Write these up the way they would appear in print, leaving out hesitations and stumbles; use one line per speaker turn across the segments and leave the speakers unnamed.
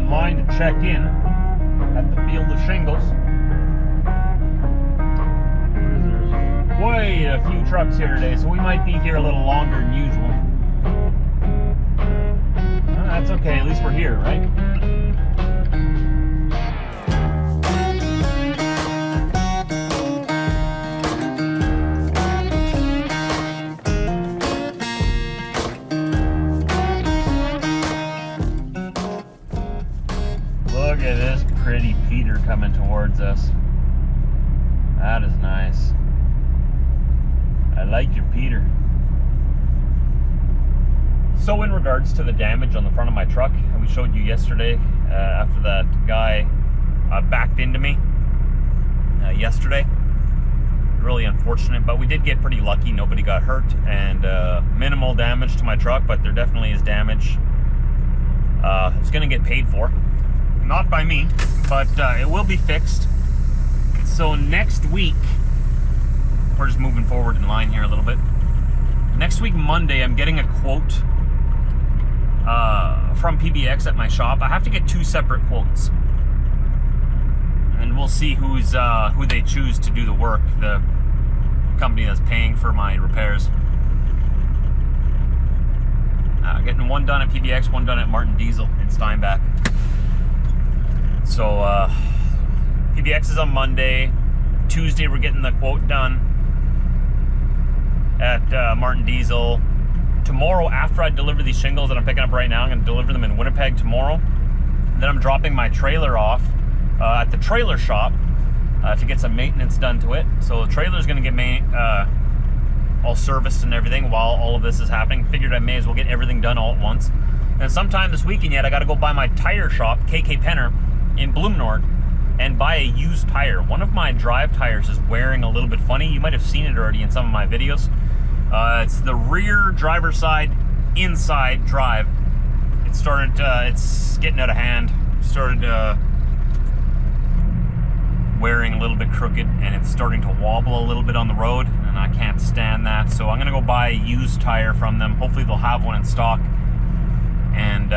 in line to check in at the field of shingles. There's quite a few trucks here today, so we might be here a little longer than usual. Well, that's okay, at least we're here, right? Look at this pretty Peter coming towards us. That is nice. I like your Peter. So in regards to the damage on the front of my truck, and we showed you yesterday after that guy backed into me yesterday. Really unfortunate, but we did get pretty lucky. Nobody got hurt, and minimal damage to my truck, but there definitely is damage. It's going to get paid for. Not by me, but it will be fixed. So next week, we're just moving forward in line here a little bit. Next week, Monday, I'm getting a quote from PBX at my shop. I have to get 2 separate quotes, and we'll see who they choose to do the work. The company that's paying for my repairs. Getting one done at PBX, one done at Martin Diesel in Steinbach. So PBX is on Monday. Tuesday we're getting the quote done at Martin Diesel. Tomorrow, after I deliver these shingles that I'm picking up right now, I'm going to deliver them in Winnipeg tomorrow. Then I'm dropping my trailer off at the trailer shop to get some maintenance done to it. So the trailer is going to get all serviced and everything while all of this is happening. Figured I may as well get everything done all at once. And sometime this weekend yet, I got to go by my tire shop, KK Penner, in Bloomnord, and buy a used tire. One of my drive tires is wearing a little bit funny. You might have seen it already in some of my videos. It's the rear driver's side inside drive. It started, it's getting out of hand. Started wearing a little bit crooked, and it's starting to wobble a little bit on the road, and I can't stand that. So I'm gonna go buy a used tire from them. Hopefully they'll have one in stock, and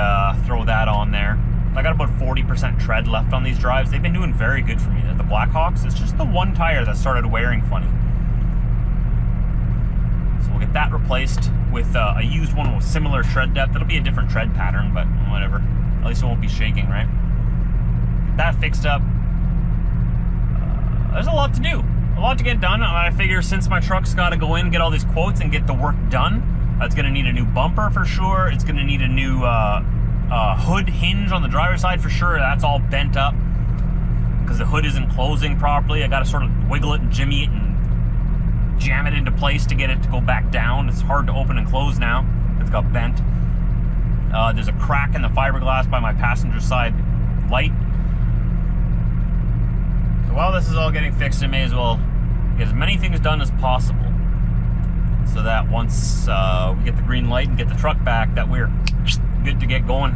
throw that on there. I got about 40% tread left on these drives. They've been doing very good for me. The Blackhawks, it's just the one tire that started wearing funny. So we'll get that replaced with a used one with similar tread depth. It'll be a different tread pattern, but whatever. At least it won't be shaking, right? Get that fixed up. There's a lot to do. A lot to get done. I figure since my truck's got to go in, get all these quotes, and get the work done, it's going to need a new bumper for sure. It's going to need a new hood hinge on the driver's side for sure. That's all bent up because the hood isn't closing properly. I got to sort of wiggle it and jimmy it and jam it into place to get it to go back down. It's hard to open and close now. It's got bent. There's a crack in the fiberglass by my passenger side light. So while this is all getting fixed, I may as well get as many things done as possible, so that once we get the green light and get the truck back, that we're good to get going.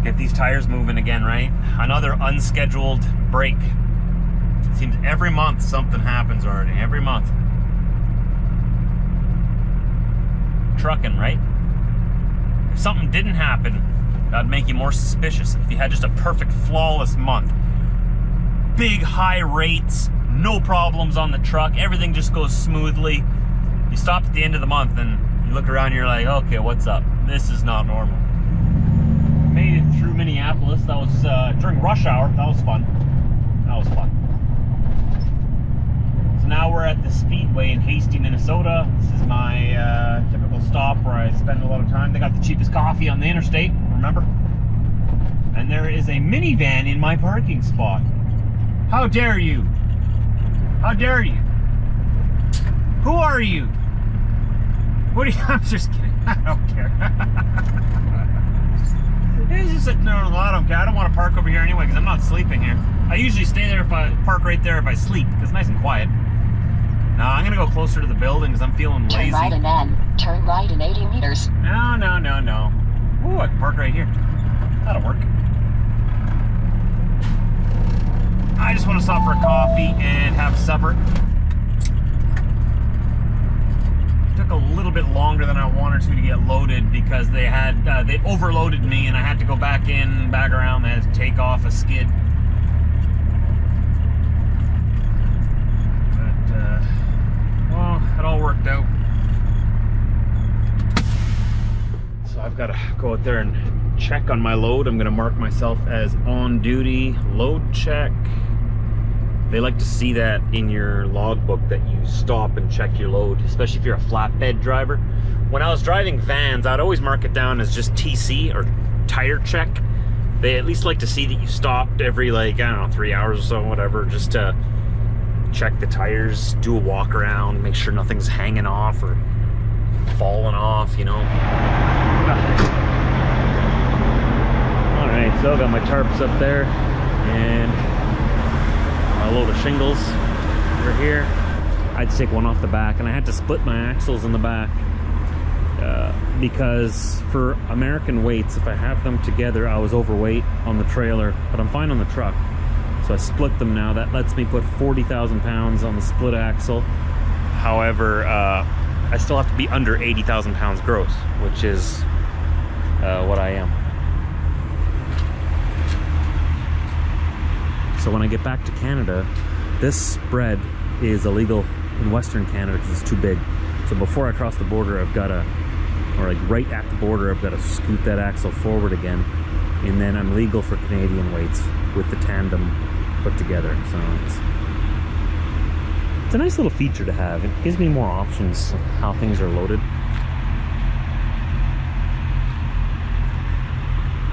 Get these tires moving again, right? Another unscheduled break. It seems every month something happens already. Every month. Trucking, right? If something didn't happen, that'd make you more suspicious. If you had just a perfect, flawless month. Big high rates, no problems on the truck, everything just goes smoothly. You stop at the end of the month and you look around and you're like, okay, what's up? This is not normal. Made it through Minneapolis. That was during rush hour. That was fun. That was fun. So now we're at the Speedway in Hasty, Minnesota. This is my typical stop where I spend a lot of time. They got the cheapest coffee on the interstate, remember? And there is a minivan in my parking spot. How dare you? How dare you? Who are you? What are you? I'm just kidding. I don't care. He's just sitting there on the lot. I don't care. I don't want to park over here anyway because I'm not sleeping here. I usually stay there if I park right there if I sleep because it's nice and quiet. Now I'm gonna go closer to the building because I'm feeling lazy.
Turn right and then turn right in 80 meters.
No, no, no, no. Ooh, I can park right here. That'll work. I just want to stop for a coffee and have supper. took a little bit longer than I wanted to get loaded because they had they overloaded me and I had to go back around. They had to take off a skid. But well, it all worked out. So I've got to go out there and check on my load. I'm going to mark myself as on duty, load check. They like to see that in your logbook that you stop and check your load, especially if you're a flatbed driver. When I was driving vans, I'd always mark it down as just TC or tire check. They at least like to see that you stopped every, like, I don't know, 3 hours or so, whatever, just to check the tires, do a walk around, make sure nothing's hanging off or falling off, you know. All right, so I got my tarps up there and a load of shingles over here. I had to take one off the back and I had to split my axles in the back because for American weights, if I have them together, I was overweight on the trailer, but I'm fine on the truck. So I split them now. That lets me put 40,000 pounds on the split axle. However, I still have to be under 80,000 pounds gross, which is what I am. So when I get back to Canada, this spread is illegal in Western Canada because it's too big. So before I cross the border, I've got to, or like right at the border, I've got to scoot that axle forward again. And then I'm legal for Canadian weights with the tandem put together. So it's a nice little feature to have. It gives me more options of how things are loaded.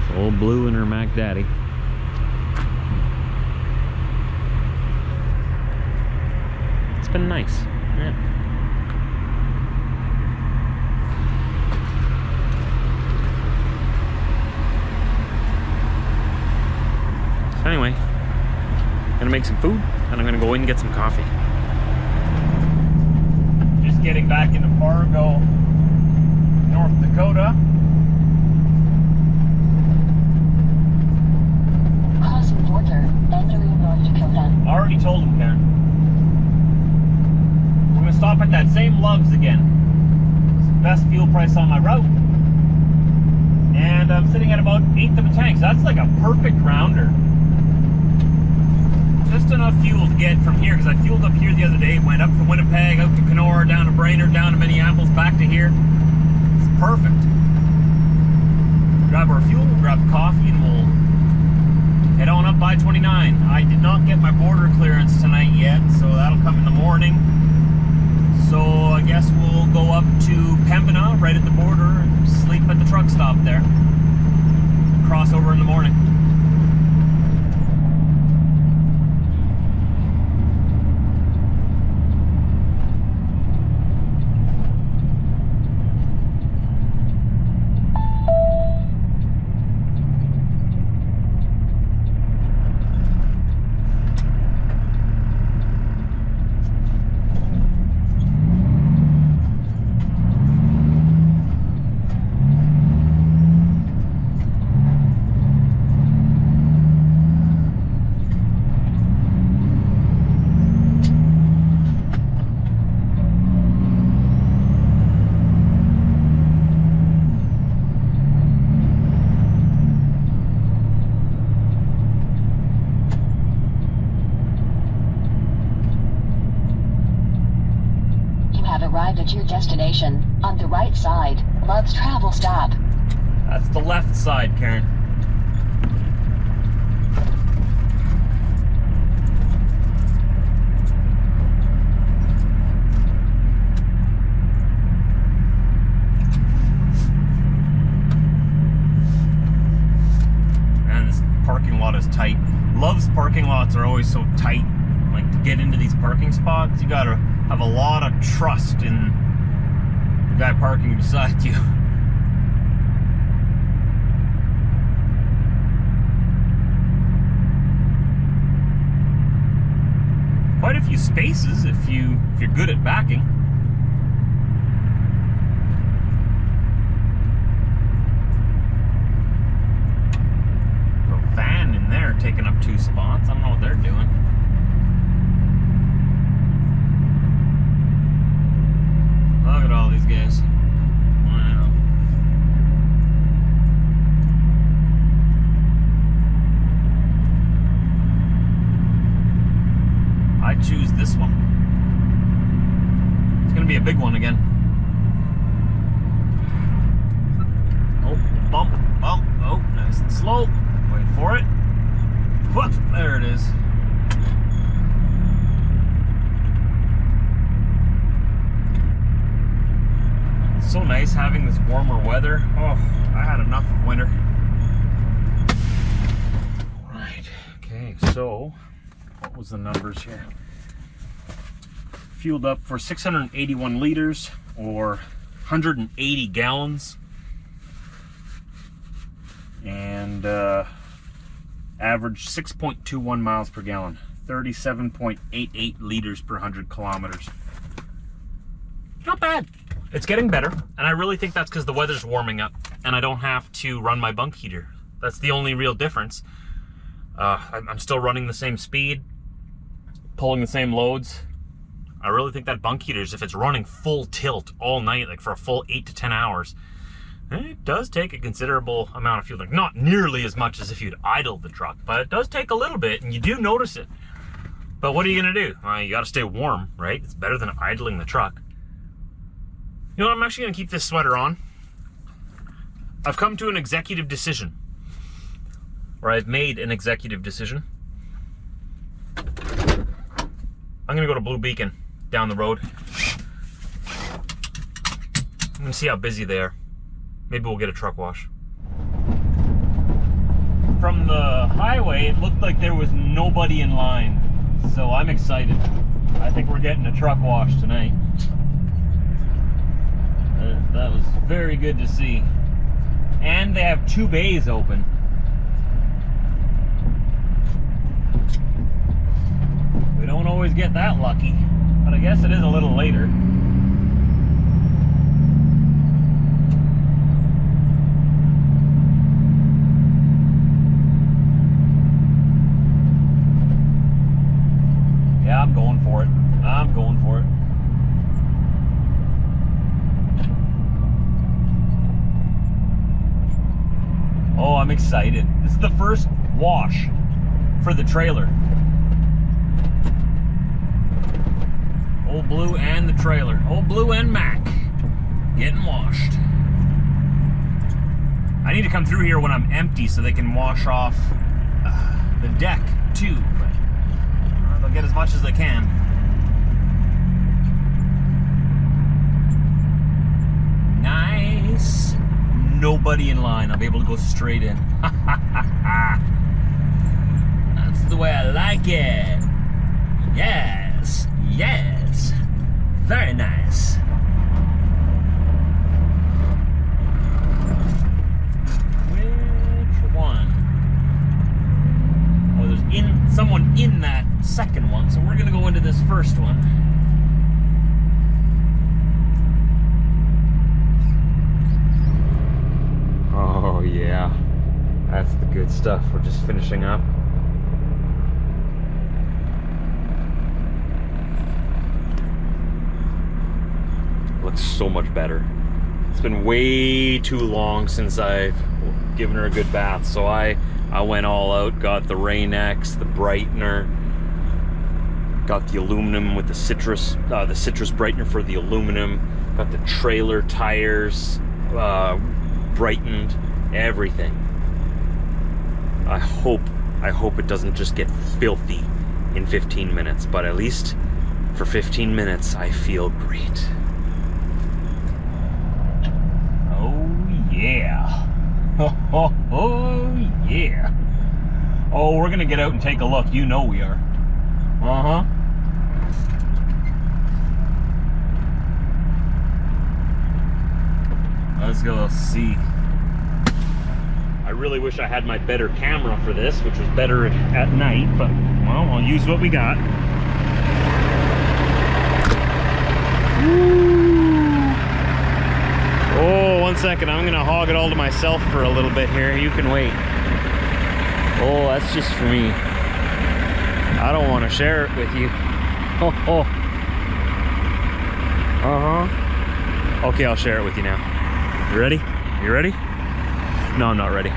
So old Blue and her Mac Daddy. Been nice. Yeah. So anyway, I'm gonna make some food and I'm gonna go in and get some coffee. Just getting back into Fargo, North Dakota.
Crossing border, entering North Dakota.
Already told him, Karen. I'm gonna stop at that same Love's again. It's the best fuel price on my route. And I'm sitting at about 1/8 of a tank, so that's like a perfect rounder. Just enough fuel to get from here, because I fueled up here the other day, went up to Winnipeg, out to Kenworth, down to Brainerd, down to Minneapolis, back to here. It's perfect. Grab our fuel, grab coffee, and we'll head on up by 29. I did not get my border clearance tonight yet, so that'll come in the morning. So I guess we'll go up to Pembina, right at the border, and sleep at the truck stop there. Cross over in the morning.
Arrived at your destination. On the right side, Love's travel stop.
That's the left side, Karen. Man, this parking lot is tight. Love's parking lots are always so tight. Like, to get into these parking spots, you gotta have a lot of trust in the guy parking beside you. Quite a few spaces if you're good at backing. A van in there taking up 2 spots. I don't know what they're doing. Look at all these guys. Wow. I choose this one. It's gonna be a big one again. Oh, bump, bump. Oh, nice and slow. Wait for it. Whoop, there it is. It's so nice having this warmer weather. Oh, I had enough of winter. Right, okay, so what was the numbers here? Fueled up for 681 liters or 180 gallons. And average 6.21 miles per gallon, 37.88 liters per 100 kilometers. Not bad. It's getting better, and I really think that's because the weather's warming up and I don't have to run my bunk heater. That's the only real difference. I'm still running the same speed, pulling the same loads. I really think that bunk heaters, if it's running full tilt all night, like for a full 8 to 10 hours, it does take a considerable amount of fuel. Like not nearly as much as if you'd idled the truck, but it does take a little bit, and you do notice it. But what are you gonna do? You gotta stay warm, right? It's better than idling the truck. You know what, I'm actually gonna keep this sweater on. I've come to an executive decision, or I've made an executive decision. I'm gonna go to Blue Beacon down the road. I'm gonna see how busy they are. Maybe we'll get a truck wash. From the highway, it looked like there was nobody in line, so I'm excited. I think we're getting a truck wash tonight. That was very good to see. And they have 2 bays open. We don't always get that lucky, but I guess it is a little later. Yeah, I'm going for it. I'm going for it. Oh, I'm excited. This is the first wash for the trailer. Old Blue and the trailer. Old Blue and Mac getting washed. I need to come through here when I'm empty so they can wash off the deck too. But they'll get as much as they can. Nice. Nobody in line. I'll be able to go straight in. That's the way I like it. Yes. Yes. Very nice. Which one? Oh, there's someone in that second one, so we're gonna go into this first one. Oh yeah, that's the good stuff. We're just finishing up. Looks so much better. It's been way too long since I've given her a good bath, so I went all out, got the Rain X, the brightener, got the aluminum with the citrus brightener for the aluminum, got the trailer tires, brightened, everything. I hope it doesn't just get filthy in 15 minutes, but at least for 15 minutes I feel great. Oh yeah. Oh yeah. Oh, we're gonna get out and take a look. You know we are. Uh-huh. Let's go see. I really wish I had my better camera for this, which was better at night, but, well, I'll use what we got. Woo. Oh, 1 second. I'm going to hog it all to myself for a little bit here. You can wait. Oh, that's just for me. I don't want to share it with you. Oh. Uh-huh. Okay, I'll share it with you now. You ready? You ready? No, I'm not ready.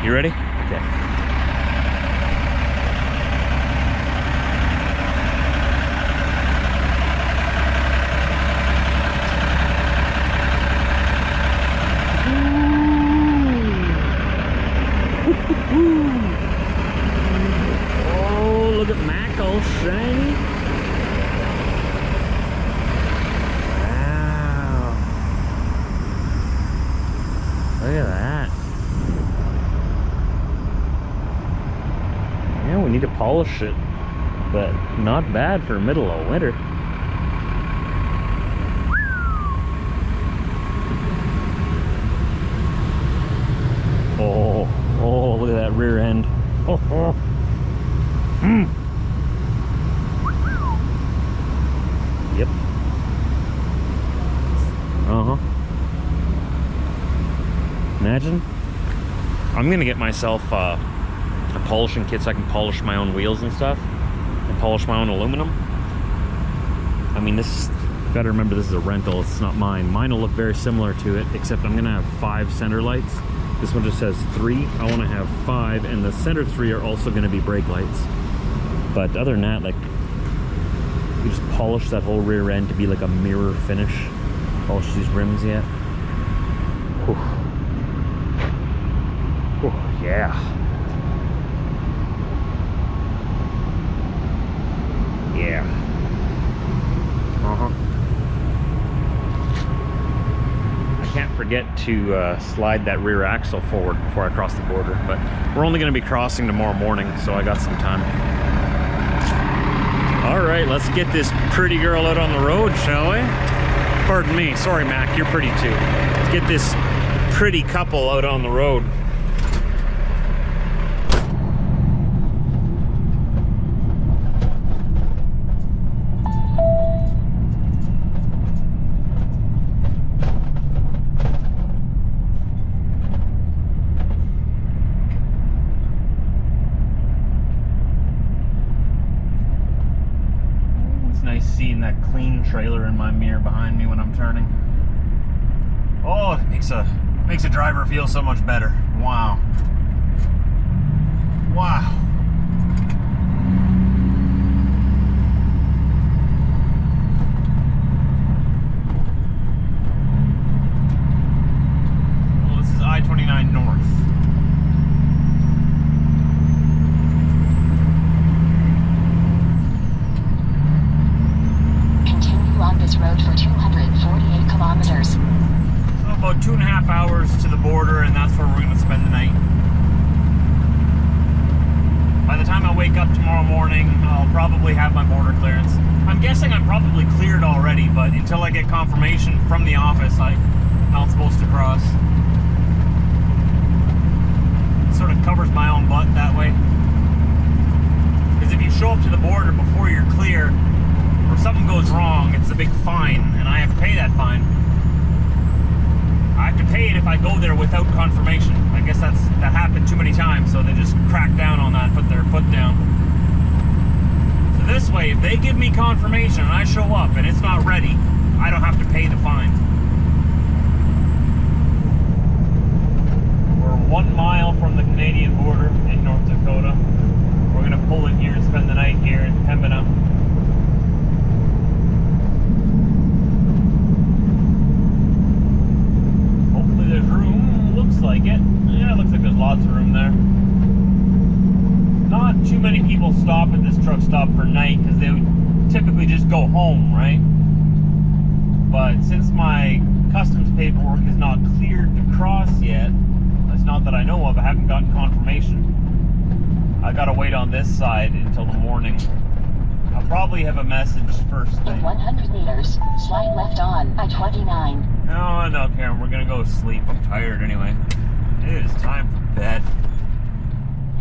You ready? Okay. Oh, look at Mac all shiny. Wow. Look at that. Yeah, we need to polish it, but not bad for middle of winter. Oh, look at that rear end. Oh. Yep. Imagine. I'm gonna get myself a polishing kit so I can polish my own wheels and stuff, and polish my own aluminum. I mean, this, gotta remember this is a rental, it's not mine. Mine will look very similar to it, except I'm gonna have 5 center lights. This one just says 3. I want to have 5, and the center 3 are also going to be brake lights. But other than that, like, you just polish that whole rear end to be like a mirror finish. Polish these rims yet. Whew. Whew, yeah. Yeah. Can't forget to slide that rear axle forward before I cross the border, but we're only going to be crossing tomorrow morning, so I got some time. All right, let's get this pretty girl out on the road, shall we? Pardon me, sorry Mac, you're pretty too. Let's get this pretty couple out on the road. Seeing that clean trailer in my mirror behind me when I'm turning. Oh, it makes a driver feel so much better. Wow. Wow. Well, this is I-29 North.
On this road for 248 kilometers.
So about 2.5 hours to the border, and that's where we're going to spend the night. By the time I wake up tomorrow morning, I'll probably have my border clearance. I'm guessing I'm probably cleared already, but until I get confirmation from the office, I'm not supposed to cross. It sort of covers my own butt that way. Because if you show up to the border before you're clear, or if something goes wrong, it's a big fine, and I have to pay that fine. I have to pay it if I go there without confirmation. I guess that happened too many times, so they just cracked down on that, put their foot down. So this way, if they give me confirmation and I show up and it's not ready, I don't have to pay the fine. We're 1 mile from the Canadian border in North Dakota. We're going to pull in here and spend the night here in Pembina. There's room, looks like it. Yeah, it looks like there's lots of room there. Not too many people stop at this truck stop for night because they would typically just go home, right? But since my customs paperwork is not cleared to cross yet, that's not that I know of, I haven't gotten confirmation. I gotta wait on this side until the morning. I'll probably have a message first thing.
In 100 meters, slide left on I-29.
No, Karen, we're gonna go to sleep. I'm tired anyway. It is time for bed.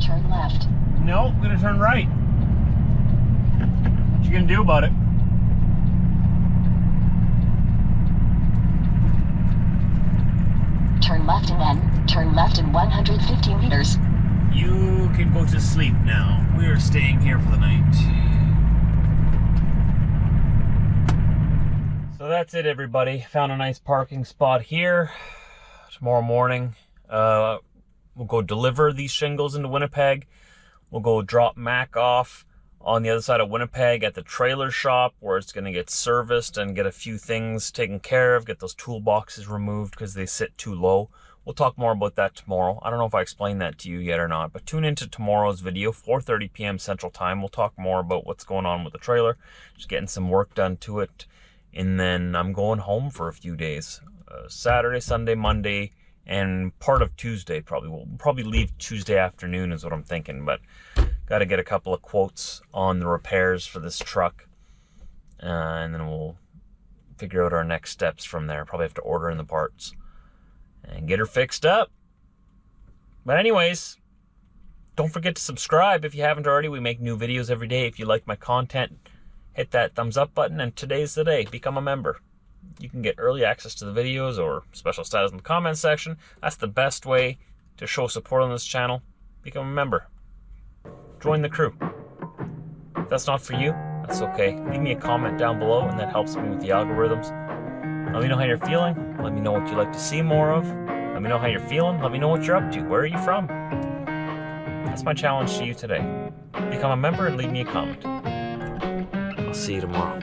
Turn left.
No, I'm gonna turn right. What you gonna do about it?
Turn left and then turn left in 150 meters.
You can go to sleep now. We are staying here for the night. So So that's it, everybody. Found a nice parking spot here. Tomorrow morning, we'll go deliver these shingles into Winnipeg. We'll go drop Mac off on the other side of Winnipeg at the trailer shop where it's going to get serviced and get a few things taken care of, get those toolboxes removed because they sit too low. We'll talk more about that tomorrow. I don't know if I explained that to you yet or not, but tune into tomorrow's video, 4:30 p.m. Central Time. We'll talk more about what's going on with the trailer, just getting some work done to it. And then I'm going home for a few days. Saturday, Sunday, Monday, and part of Tuesday probably. We'll probably leave Tuesday afternoon is what I'm thinking, but got to get a couple of quotes on the repairs for this truck. And then we'll figure out our next steps from there. Probably have to order in the parts and get her fixed up. But anyways, don't forget to subscribe if you haven't already. We make new videos every day. If you like my content, hit that thumbs up button, and today's the day. Become a member. You can get early access to the videos or special status in the comments section. That's the best way to show support on this channel. Become a member. Join the crew. If that's not for you, that's okay. Leave me a comment down below, and that helps me with the algorithms. Let me know how you're feeling. Let me know what you'd like to see more of. Let me know how you're feeling. Let me know what you're up to. Where are you from? That's my challenge to you today. Become a member and leave me a comment. I'll see you tomorrow.